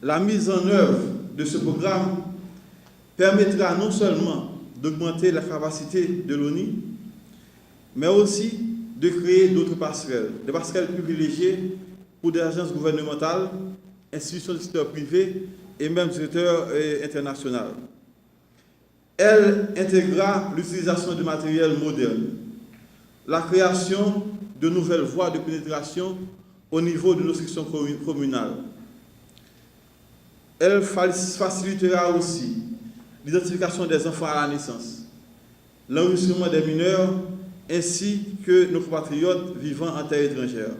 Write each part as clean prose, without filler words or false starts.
La mise en œuvre de ce programme permettra non seulement d'augmenter la capacité de l'ONI, mais aussi de créer d'autres passerelles, des passerelles privilégiées pour des agences gouvernementales, institutions du secteur privé et même du secteur international. Elle intégrera l'utilisation de matériel moderne, la création de nouvelles voies de pénétration au niveau de nos sections communales. Elle facilitera aussi l'identification des enfants à la naissance, l'enregistrement des mineurs ainsi que nos compatriotes vivant en terre étrangère.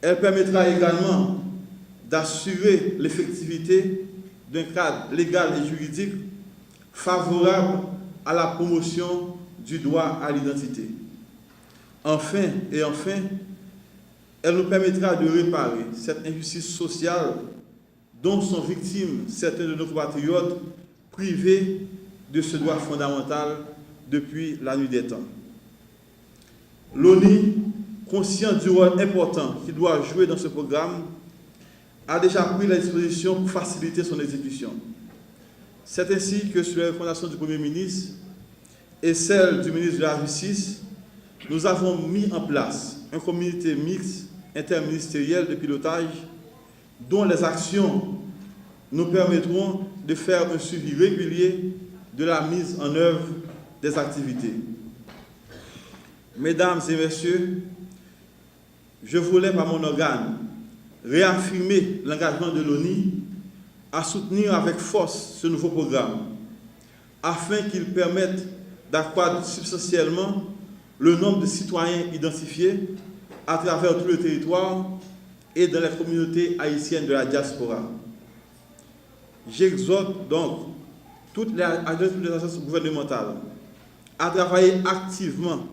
Elle permettra également d'assurer l'effectivité d'un cadre légal et juridique favorable à la promotion du droit à l'identité. Enfin, elle nous permettra de réparer cette injustice sociale dont sont victimes certains de nos compatriotes privés de ce droit fondamental depuis la nuit des temps. L'ONU, conscient du rôle important qu'il doit jouer dans ce programme, a déjà pris la disposition pour faciliter son exécution. C'est ainsi que, sur les recommandations du Premier ministre et celles du ministre de la Justice, nous avons mis en place un comité mixte interministériel de pilotage dont les actions nous permettront de faire un suivi régulier de la mise en œuvre des activités. Mesdames et messieurs, je voulais par mon organe réaffirmer l'engagement de l'ONU à soutenir avec force ce nouveau programme afin qu'il permette d'accroître substantiellement le nombre de citoyens identifiés à travers tout le territoire et dans les communautés haïtiennes de la diaspora. J'exhorte donc toutes les agences gouvernementales à travailler activement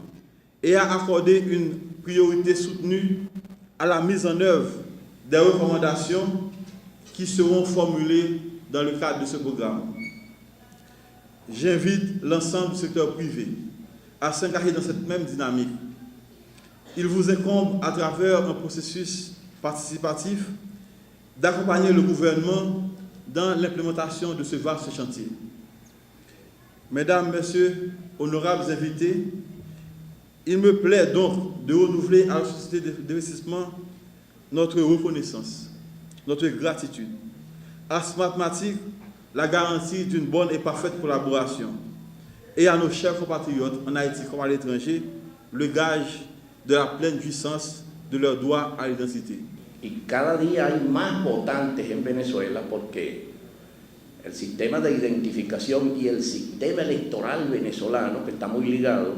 et à accorder une priorité soutenue à la mise en œuvre des recommandations qui seront formulées dans le cadre de ce programme. J'invite l'ensemble du secteur privé à s'engager dans cette même dynamique. Il vous incombe, à travers un processus participatif, d'accompagner le gouvernement dans l'implémentation de ce vaste chantier. Mesdames, Messieurs, honorables invités, il me plaît donc de renouveler à la société d'investissement notre reconnaissance, notre gratitude. À Smartmatic, la garantie d'une bonne et parfaite collaboration. Et à nos chers compatriotes en Haïti comme à l'étranger, le gage de la pleine jouissance de leur droit à l'identité. Y cada día hay más votantes en Venezuela porque el sistema de identificación y el sistema electoral venezolano, que está muy ligado,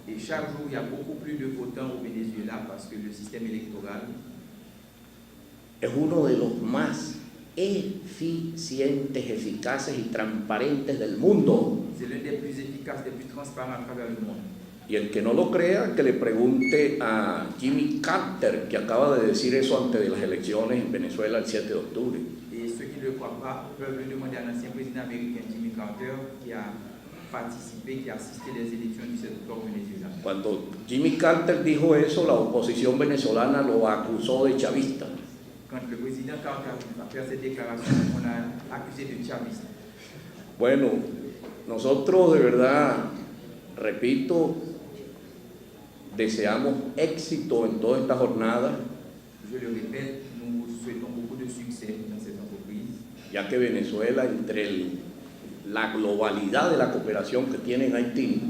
et chaque jour il y a beaucoup plus de votants au Venezuela parce que le système électoral es uno de los más eficientes, eficaces y transparentes del mundo. c'est l'un des plus efficaces, des plus transparents à travers le monde. Y el que no lo crea, que le pregunte a Jimmy Carter, que acaba de decir eso antes de las elecciones en Venezuela el 7 de octubre. Et ceux qui ne le croient pas peuvent le demander à l'ancien président américain Jimmy Carter qui a participé, qui a assisté les élections du 7 octobre au Venezuela. Cuando Jimmy Carter dijo eso, la oposición venezolana lo acusó de chavista. Quand le président Carter a fait cette déclaration, on a accusé de chavisme. Bueno, nosotros de verdad, repito, deseamos éxito en toda esta jornada, Je le répète, nous souhaitons beaucoup de succès dans cette entreprise, ya que Venezuela, entre la globalidad de la cooperación que tiene en Haití,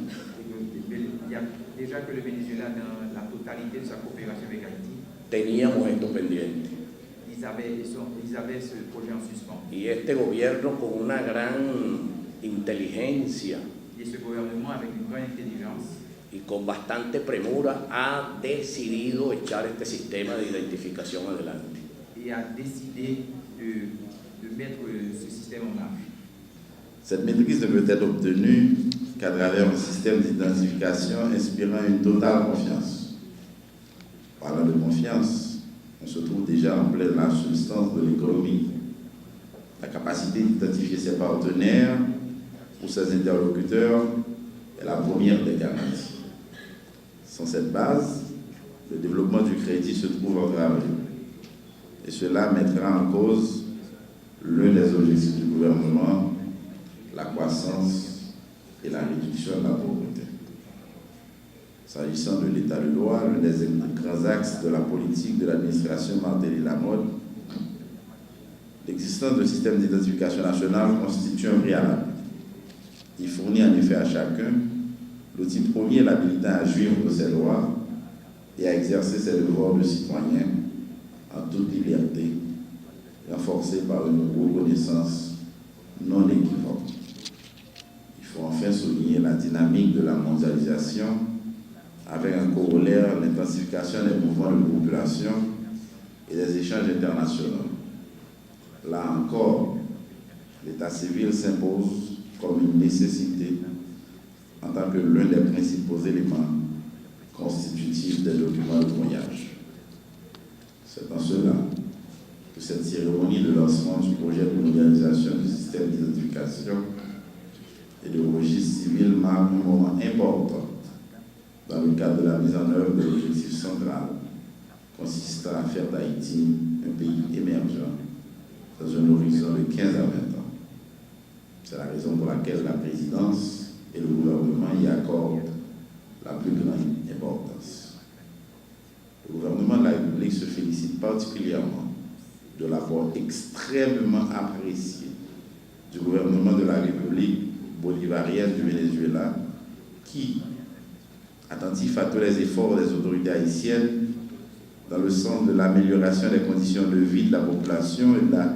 il y a déjà que le Venezuela, dans la totalité de sa coopération avec Haïti, teníamos esto pendiente. ils avaient ce projet en suspens. Y este gobierno, con una gran inteligencia Et ce gouvernement, avec une grande intelligence y con bastante premura, ha decidido echar este sistema de identificación adelante. et a décidé de mettre ce système en marche. Cette maîtrise ne peut être obtenue qu'à travers un système d'identification inspirant une totale confiance. Parlant de confiance, on se trouve déjà en pleine la substance de l'économie. La capacité d'identifier ses partenaires ou ses interlocuteurs est la première des garanties. Sans cette base, le développement du crédit se trouve entravé. Et cela mettra en cause l'un des objectifs du gouvernement, la croissance et la réduction de la pauvreté. S'agissant de l'état de droit, l'un des grands axes de la politique de l'administration Martelly Lamotte, l'existence d'un système d'identification nationale constitue un préalable. Il fournit en effet à chacun l'outil premier l'habilitant à jouir de ses droits et à exercer ses devoirs de citoyen en toute liberté, renforcé par une reconnaissance non équivoque. Il faut enfin souligner la dynamique de la mondialisation avec un corollaire, l'intensification des mouvements de population et des échanges internationaux. Là encore, l'état civil s'impose comme une nécessité en tant que l'un des principaux éléments constitutifs des documents de voyage. C'est en cela que cette cérémonie de lancement du projet de modernisation du système d'identification et de registre civil marque un moment important dans le cadre de la mise en œuvre de l'objectif central consistant à faire d'Haïti un pays émergent dans un horizon de 15 à 20 ans. C'est la raison pour laquelle la présidence et le gouvernement y accordent la plus grande importance. Le gouvernement de la République se félicite particulièrement de l'apport extrêmement apprécié du gouvernement de la République bolivarienne du Venezuela qui, attentif à tous les efforts des autorités haïtiennes dans le sens de l'amélioration des conditions de vie de la population et de la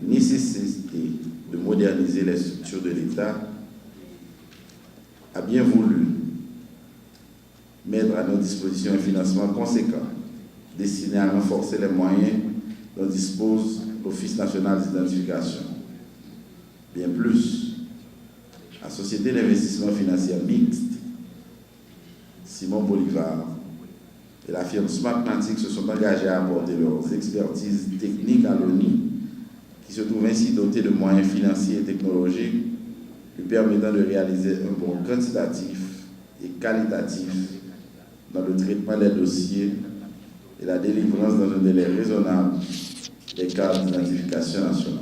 nécessité de moderniser les structures de l'État, a bien voulu mettre à notre disposition un financement conséquent destiné à renforcer les moyens dont dispose l'Office national d'identification. Bien plus, la Société d'investissement financier mixte, Simon Bolivar et la firme Smartmatic se sont engagés à apporter leurs expertises techniques à l'ONU, qui se trouve ainsi doté de moyens financiers et technologiques lui permettant de réaliser un bond quantitatif et qualitatif dans le traitement des dossiers et la délivrance dans un délai raisonnable des cartes d'identification nationale.